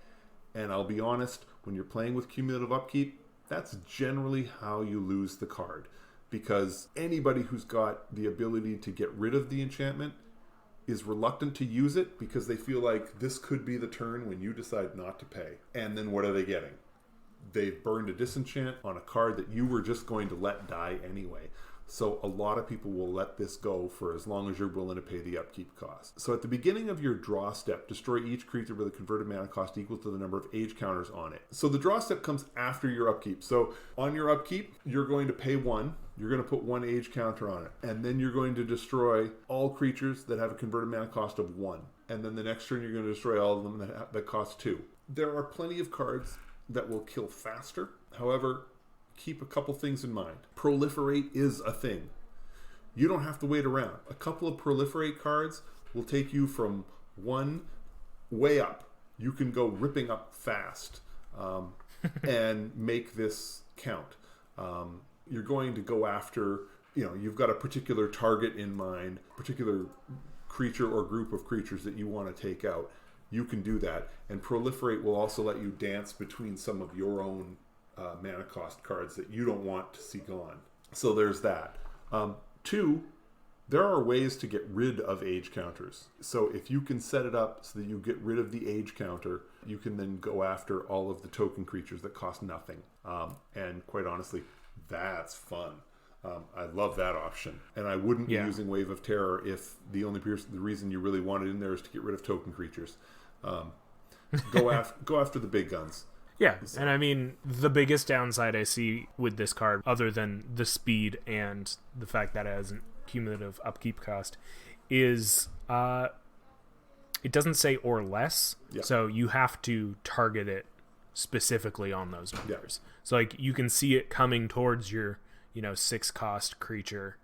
And I'll be honest, when you're playing with cumulative upkeep, that's generally how you lose the card. Because anybody who's got the ability to get rid of the enchantment is reluctant to use it because they feel like this could be the turn when you decide not to pay. And then what are they getting? they've burned a disenchant on a card that you were just going to let die anyway. So a lot of people will let this go for as long as you're willing to pay the upkeep cost. So at the beginning of your draw step, destroy each creature with a converted mana cost equal to the number of age counters on it. So the draw step comes after your upkeep. So on your upkeep, you're going to pay 1. You're going to put 1 age counter on it. And then you're going to destroy all creatures that have a converted mana cost of 1. And then the next turn, you're going to destroy all of them that cost 2. There are plenty of cards that will kill faster. However, keep a couple things in mind. Proliferate is a thing. You don't have to wait around. A couple of proliferate cards will take you from 1 way up. You can go ripping up fast and make this count. You're going to go after, you've got a particular target in mind, particular creature or group of creatures that you want to take out. You can do that. And proliferate will also let you dance between some of your own mana cost cards that you don't want to see gone. So there's that. 2, there are ways to get rid of age counters. So if you can set it up so that you get rid of the age counter, you can then go after all of the token creatures that cost nothing. And quite honestly, that's fun. I love that option. And I wouldn't be using Wave of Terror if the reason you really want it in there is to get rid of token creatures. Go after the big guns. Yeah, and I mean, the biggest downside I see with this card, other than the speed and the fact that it has a cumulative upkeep cost, is it doesn't say or less, so you have to target it specifically on those numbers. So like you can see it coming towards your 6 cost creature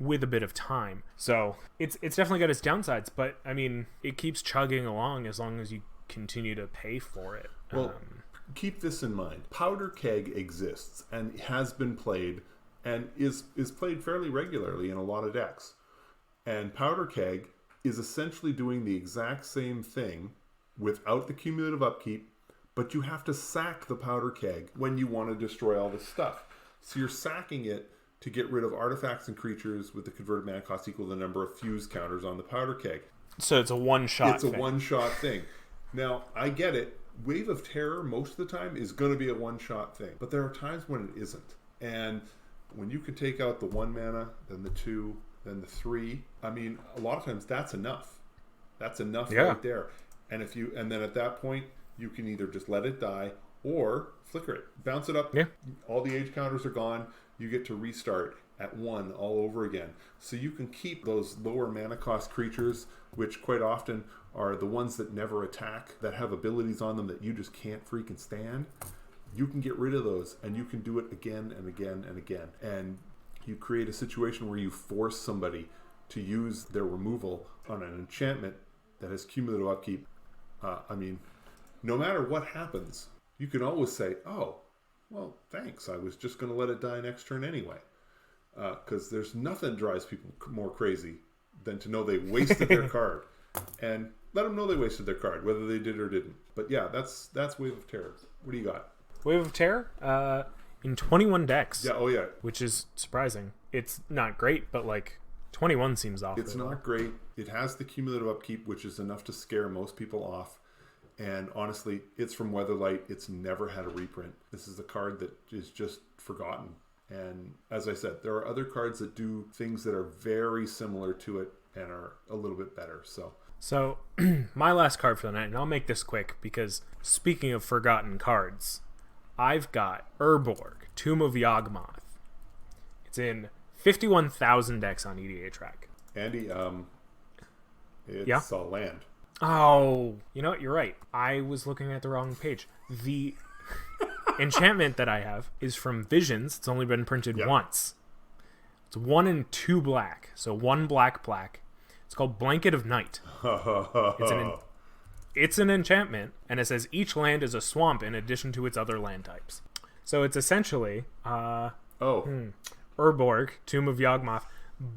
with a bit of time. So it's definitely got its downsides, but I mean, it keeps chugging along as long as you continue to pay for it. Well, keep this in mind. Powder Keg exists and has been played and is played fairly regularly in a lot of decks. And Powder Keg is essentially doing the exact same thing without the cumulative upkeep, but you have to sack the Powder Keg when you want to destroy all this stuff. So you're sacking it to get rid of artifacts and creatures with the converted mana cost equal to the number of fuse counters on the Powder Keg. So it's a one-shot thing. It's a one-shot thing. Now, I get it. Wave of Terror, most of the time, is going to be a one-shot thing. But there are times when it isn't. And when you can take out the 1 mana, then the 2, then the 3, I mean, a lot of times that's enough. That's enough right there. And then at that point, you can either just let it die or flicker it. Bounce it up. Yeah. All the age counters are gone. You get to restart at 1 all over again. So you can keep those lower mana cost creatures, which quite often are the ones that never attack, that have abilities on them that you just can't freaking stand. You can get rid of those, and you can do it again and again and again. And you create a situation where you force somebody to use their removal on an enchantment that has cumulative upkeep. I mean, no matter what happens, you can always say, oh, well, thanks. I was just going to let it die next turn anyway. Because there's nothing drives people more crazy than to know they wasted their card. And let them know they wasted their card, whether they did or didn't. But yeah, that's Wave of Terror. What do you got? Wave of Terror? In 21 decks. Yeah, oh yeah. Which is surprising. It's not great, but like 21 seems off. It's not great. It has the cumulative upkeep, which is enough to scare most people off. And honestly, it's from Weatherlight. It's never had a reprint. This is a card that is just forgotten. And as I said, there are other cards that do things that are very similar to it and are a little bit better. So my last card for the night, and I'll make this quick because speaking of forgotten cards, I've got Urborg, Tomb of Yawgmoth. It's in 51,000 decks on EDHREC. Andy, it's a land. Oh, you know what? You're right. I was looking at the wrong page. The enchantment that I have is from Visions. It's only been printed once. It's 1 and 2 black. So 1 black. It's called Blanket of Night. It's an enchantment, and it says each land is a swamp in addition to its other land types. So it's essentially Urborg, Tomb of Yawgmoth,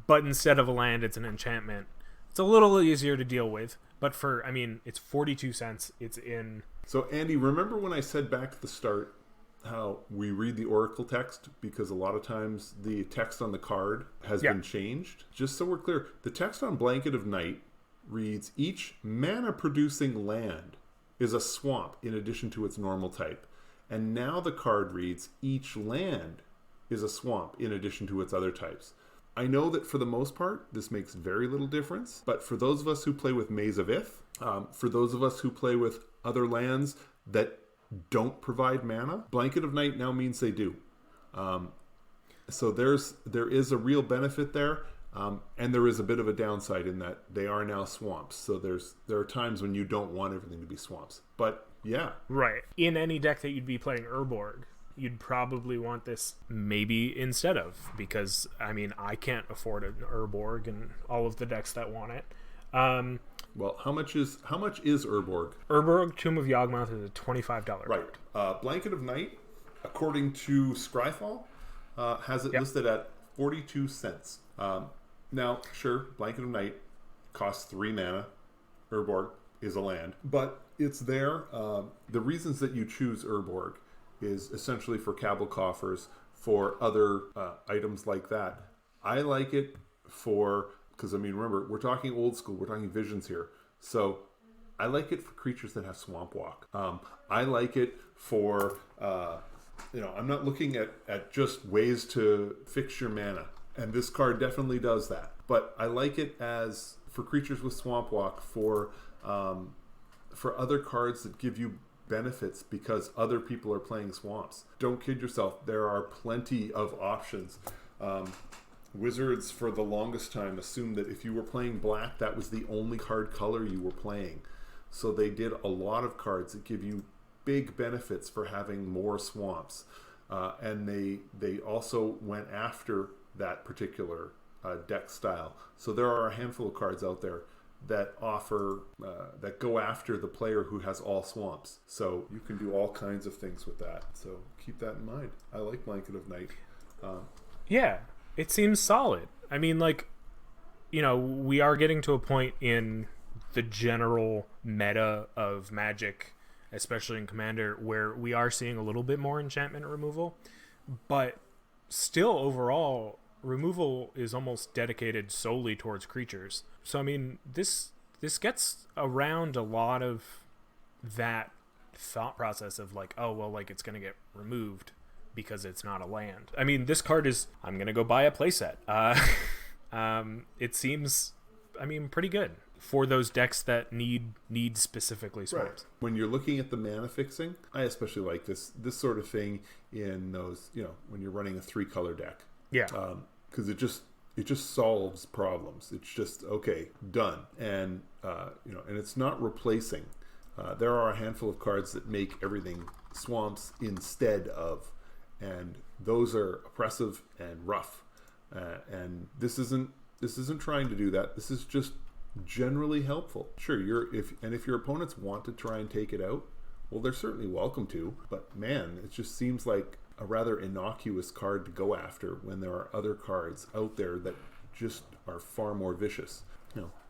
but instead of a land, it's an enchantment. It's a little easier to deal with, but it's 42 cents. It's in... So, Andy, remember when I said back at the start how we read the Oracle text because a lot of times the text on the card has been changed? Just so we're clear, the text on Blanket of Night reads, each mana-producing land is a swamp in addition to its normal type. And now the card reads, each land is a swamp in addition to its other types. I know that for the most part, this makes very little difference. But for those of us who play with Maze of Ith, for those of us who play with other lands that don't provide mana, Blanket of Night now means they do. So there is a real benefit there. And there is a bit of a downside in that they are now swamps. So there are times when you don't want everything to be swamps. But yeah. Right. In any deck that you'd be playing Urborg, you'd probably want this maybe instead of, because I mean, I can't afford an Urborg and all of the decks that want it. Well, how much is Urborg? Urborg Tomb of Yawgmoth is a $25. Right. Blanket of Night, according to Scryfall, has it listed at 42 cents. Now, sure, Blanket of Night costs 3 mana. Urborg is a land, but it's there. The reasons that you choose Urborg is essentially for Cabal Coffers, for other items like that. I like it because I mean, remember, we're talking old school, we're talking visions here. So I like it for creatures that have Swamp Walk. I like it for, I'm not looking at just ways to fix your mana. And this card definitely does that. But I like it as for creatures with Swamp Walk, for other cards that give you benefits because other people are playing swamps. Don't kid yourself. There are plenty of options. Wizards, for the longest time, assumed that if you were playing black, that was the only card color you were playing. So they did a lot of cards that give you big benefits for having more swamps. And they also went after that particular deck style. So there are a handful of cards out there that offer that go after the player who has all swamps. So you can do all kinds of things with that. So keep that in mind. I like Blanket of Night. Yeah, it seems solid. I mean, like, we are getting to a point in the general meta of Magic, especially in Commander, where we are seeing a little bit more enchantment removal, but still overall removal is almost dedicated solely towards creatures. So I mean, this gets around a lot of that thought process of like, oh well, like it's gonna get removed because it's not a land. I mean, this card is, I'm gonna go buy a playset. It seems, I mean, pretty good for those decks that need specifically swamps. Right. When you're looking at the mana fixing, I especially like this sort of thing in those, when you're running a 3-color deck. Yeah. Because it just solves problems. It's just, okay, done. And and it's not replacing. There are a handful of cards that make everything swamps instead of, and those are oppressive and rough. And this isn't trying to do that. This is just generally helpful. Sure, if your opponents want to try and take it out, well, they're certainly welcome to. But man, it just seems like a rather innocuous card to go after when there are other cards out there that just are far more vicious.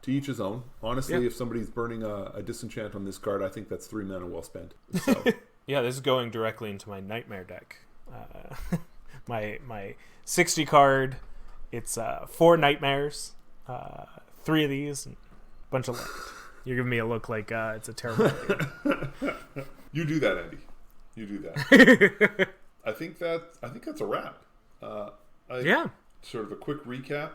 To each his own. Honestly, if somebody's burning a disenchant on this card, I think that's 3 mana well spent. So. Yeah, this is going directly into my Nightmare deck. My 60 card. It's 4 Nightmares, 3 of these, and a bunch of land. You're giving me a look like it's a terrible idea. You do that, Andy. You do that. I think that's a wrap. Sort of a quick recap.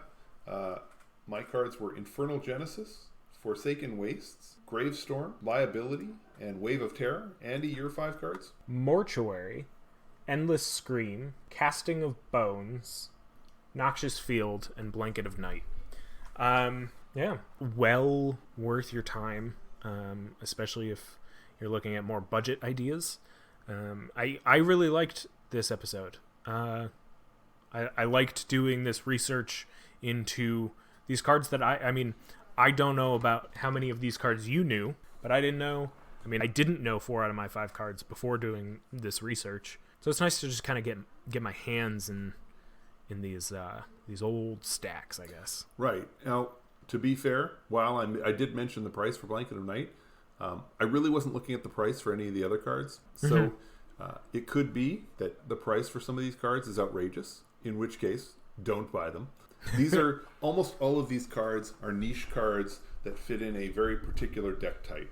My cards were Infernal Genesis, Forsaken Wastes, Gravestorm, Liability, and Wave of Terror. Andy, your 5 cards? Mortuary, Endless Scream, Casting of Bones, Noxious Field, and Blanket of Night. Well worth your time, especially if you're looking at more budget ideas. I really liked this episode. I liked doing this research into these cards that I don't know about how many of these cards you knew, but I didn't know. I didn't know 4 out of my 5 cards before doing this research. So it's nice to just kind of get my hands in these old stacks, I guess. Right. Now, to be fair, while I did mention the price for Blanket of Night, I really wasn't looking at the price for any of the other cards. So it could be that the price for some of these cards is outrageous, in which case, don't buy them. These are, almost all of these cards are niche cards that fit in a very particular deck type.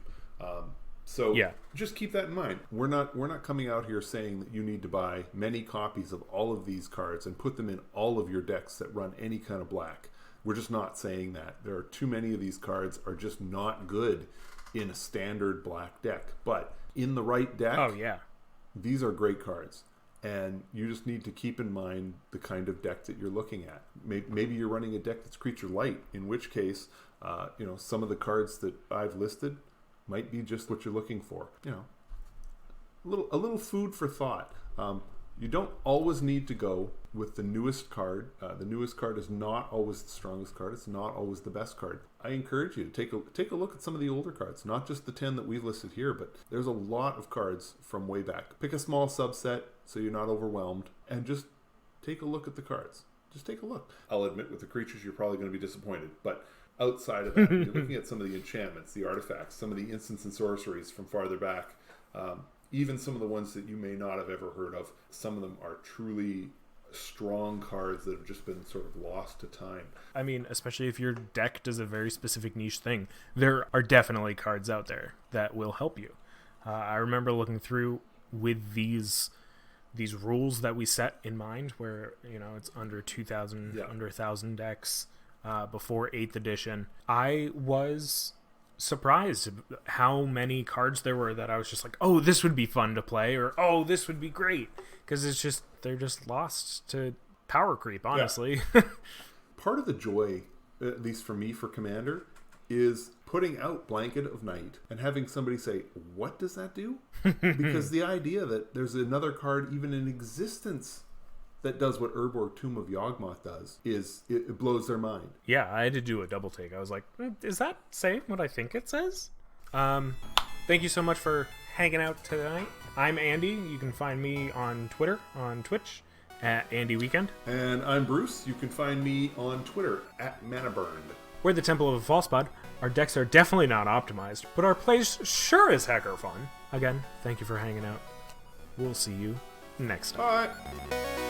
So Yeah. just keep that in mind. We're not coming out here saying that you need to buy many copies of all of these cards and put them in all of your decks that run any kind of black. We're just not saying that. There are too many of these cards are just not good in a standard black deck. But in the right deck, Oh, yeah. these are great cards. And you just need to keep in mind the kind of deck that you're looking at. Maybe you're running a deck that's creature light, in which case, some of the cards that I've listed might be just what you're looking for. A little food for thought. You don't always need to go with the newest card. The newest card is not always the strongest card. It's not always the best card. I encourage you to take a look at some of the older cards, not just the 10 that we've listed here, but there's a lot of cards from way back. Pick a small subset so you're not overwhelmed, and just take a look at the cards. Just take a look. I'll admit, with the creatures, you're probably going to be disappointed, but outside of that, you're looking at some of the enchantments, the artifacts, some of the instants and sorceries from farther back. Even some of the ones that you may not have ever heard of. Some of them are truly strong cards that have just been sort of lost to time. I mean, especially if your deck does a very specific niche thing, there are definitely cards out there that will help you. I remember looking through with these rules that we set in mind, where it's under 2,000, under 1,000 decks before 8th edition. I was surprised how many cards there were that I was just like, oh, this would be fun to play, or oh, this would be great, because they're just lost to power creep, honestly. Yeah. Part of the joy, at least for me, for Commander, is putting out Blanket of Night and having somebody say, what does that do? Because the idea that there's another card even in existence that does what Urborg Tomb of Yawgmoth does it blows their mind. Yeah, I had to do a double take. I was like, is that saying what I think it says? Thank you so much for hanging out tonight. I'm Andy. You can find me on Twitter, on Twitch, at Andy Weekend. And I'm Bruce. You can find me on Twitter, at ManaBurned. We're the Temple of a False God. Our decks are definitely not optimized, but our plays sure as heck are fun. Again, thank you for hanging out. We'll see you next time. Bye.